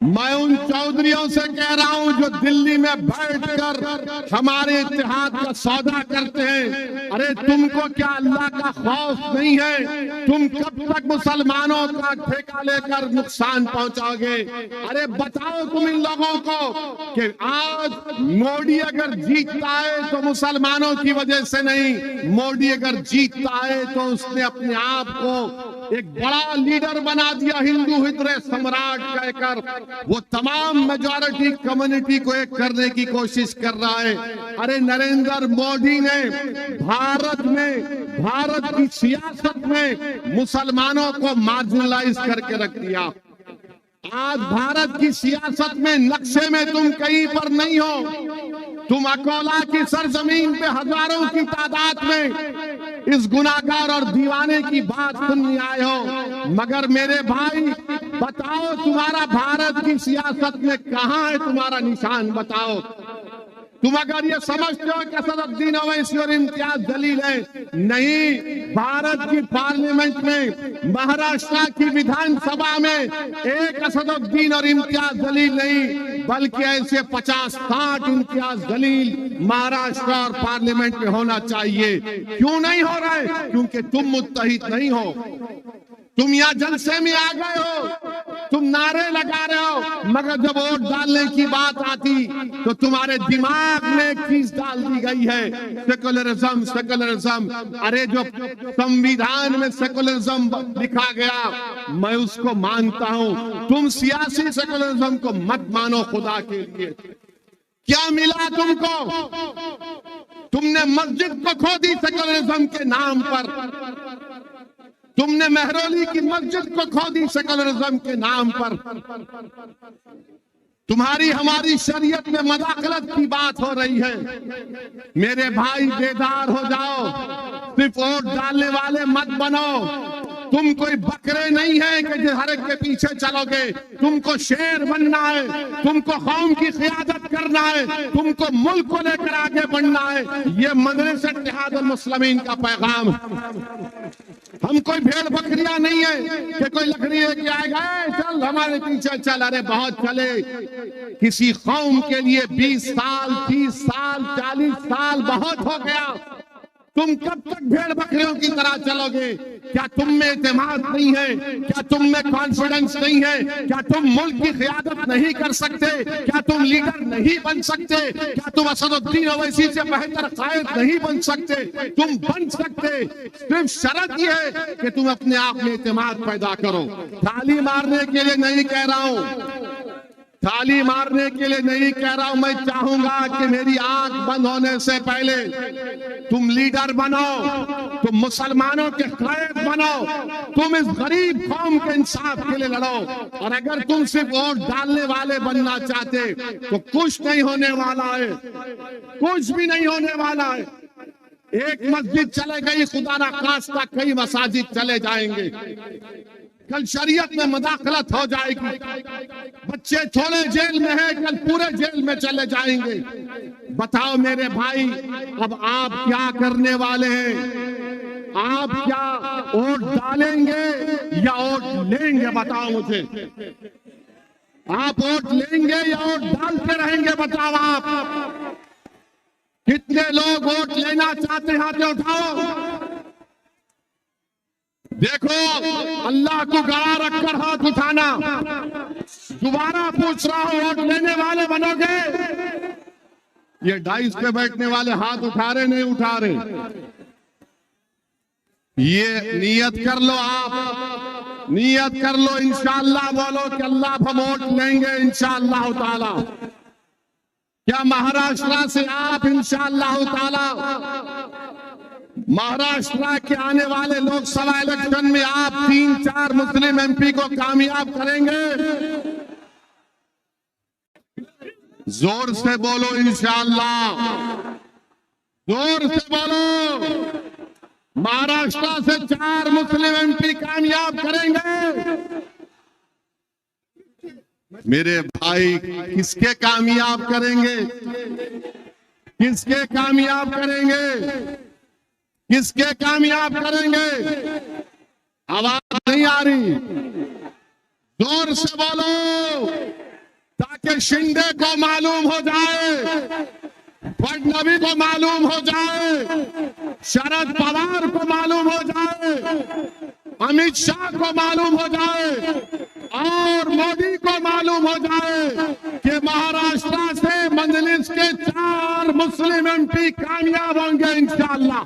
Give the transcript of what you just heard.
मैं उन चौधरियों से कह रहा हूं जो दिल्ली में बैठकर हमारे इत्तेहाद का सौदा करते हैं। अरे तुमको क्या अल्लाह का खौफ नहीं है? तुम कब तक मुसलमानों का ठेका लेकर नुकसान पहुंचाओगे? अरे बताओ तुम इन लोगों को कि आज मोदी अगर जीतता है तो मुसलमानों की वजह से नहीं, मोदी अगर जीतता है तो उसने अपने आप को एक बड़ा लीडर बना दिया, हिंदू हृदय सम्राट कहकर वो तमाम मेजॉरिटी कम्युनिटी को एक करने की कोशिश कर रहा है। अरे नरेंद्र मोदी ने भारत की सियासत में मुसलमानों को मार्जिनलाइज करके रख दिया। आज भारत की सियासत में नक्शे में तुम कहीं पर नहीं हो। तुम अकोला की सरजमीन पे हजारों की तादाद में इस गुनाहगार और दीवाने की बात सुनने आए हो, मगर मेरे भाई बताओ तुम्हारा भारत की सियासत में कहां है तुम्हारा निशान? बताओ। तुम अगर ये समझते हो कि असदुद्दीन ओवैसी और इम्तियाज जलील है, नहीं, भारत की पार्लियामेंट में, महाराष्ट्र की विधानसभा में एक असदुद्दीन और इम्तियाज जलील नहीं, बल्कि ऐसे 50-60 इम्तियाज जलील महाराष्ट्र और पार्लियामेंट में होना चाहिए। क्यों नहीं हो रहा है? क्योंकि तुम मुत्तहिद नहीं हो। तुम यहाँ जलसे में आ गए हो, तुम नारे लगा रहे हो, मगर जब वोट डालने की बात आती तो तुम्हारे दिमाग में एक चीज डाल दी गई है, सेकुलरिज्म, सेकुलरिज्म। अरे जो संविधान में सेकुलरिज्म लिखा गया मैं उसको मानता हूं, तुम सियासी सेकुलरिज्म को मत मानो खुदा के लिए। क्या मिला तुमको? तुमने मस्जिद को खो दी सेकुलरिज्म के नाम पर, तुमने मेहरौली की मस्जिद को खो दी सेकुलरिज्म के नाम पर। तुम्हारी हमारी शरीयत में मदाखलत की बात हो रही है। मेरे भाई बेदार हो जाओ, सिर्फ वोट डालने वाले मत बनो। तुम कोई बकरे नहीं है कि हर एक के पीछे चलोगे। तुमको शेर बनना है, तुमको कौम की क़ियादत करना है, तुमको मुल्क को लेकर आगे बढ़ना है। ये मदरसा इत्तेहादुल मुस्लिमीन का पैगाम। हम कोई भेड़ बकरियां नहीं है कि कोई लकड़ी लेके आएगा, चल हमारे पीछे चल। अरे बहुत चले, किसी कौम के लिए 20 साल, 30 साल, 40 साल बहुत हो गया। तुम कब तक भेड़ बकरियों की तरह चलोगे? क्या तुम में एतमाद नहीं है? क्या तुम में कॉन्फिडेंस नहीं है? क्या तुम मुल्क की क़ियादत नहीं कर सकते? क्या तुम लीडर नहीं बन सकते? क्या तुम असदुद्दीन ओवैसी से बेहतर कायद नहीं बन सकते? तुम बन सकते, सिर्फ शर्त यह है कि तुम अपने आप में एतमाद पैदा करो। ताली मारने के लिए नहीं कह रहा हूं, थाली मारने के लिए नहीं कह रहा हूं। मैं चाहूंगा कि मेरी आंख बंद होने से पहले तुम लीडर बनो, तुम मुसलमानों के कायद बनो, तुम इस गरीब कौम के इंसाफ के लिए लड़ो। और अगर तुम सिर्फ वोट डालने वाले बनना चाहते तो कुछ नहीं होने वाला है, कुछ भी नहीं होने वाला है। एक मस्जिद चले गई, खुदा ना खास्ता कई मसाजिद चले जाएंगे। कल शरीयत में मदाखलत हो जाएगी। बच्चे थोड़े जेल में हैं, कल पूरे जेल में चले जाएंगे। बताओ मेरे भाई, अब आप क्या करने वाले हैं? आप क्या वोट डालेंगे या वोट लेंगे? बताओ मुझे, आप वोट लेंगे या वोट डालते रहेंगे? बताओ आप कितने लोग वोट लेना चाहते हैं? हाथ उठाओ। देखो, अल्लाह को गवाह रखकर हाथ उठाना। दोबारा पूछ रहा हूं, वोट लेने वाले बनोगे? ये डाइस पे बैठने वाले हाथ उठा रहे नहीं उठा रहे? ये नियत कर लो, आप नियत कर लो, इंशाअल्लाह बोलो कि अल्लाह हम वोट लेंगे इंशाअल्लाह ताला। क्या महाराष्ट्र से आप इंशाअल्लाह ताला महाराष्ट्र के आने वाले लोकसभा इलेक्शन में आप 3-4 मुस्लिम एमपी को कामयाब करेंगे? जोर से बोलो इंशाअल्लाह, जोर से बोलो। महाराष्ट्र से 4 मुस्लिम एमपी कामयाब करेंगे। मेरे भाई, किसके कामयाब करेंगे? किसके कामयाब करेंगे? किसके कामयाब करेंगे? आवाज नहीं आ रही, जोर से बोलो। के शिंदे को मालूम हो जाए, फडणवीस को मालूम हो जाए, शरद पवार को मालूम हो जाए, अमित शाह को मालूम हो जाए और मोदी को मालूम हो जाए कि महाराष्ट्र से मजलिस के 4 मुस्लिम एमपी कामयाब होंगे इंशाअल्लाह।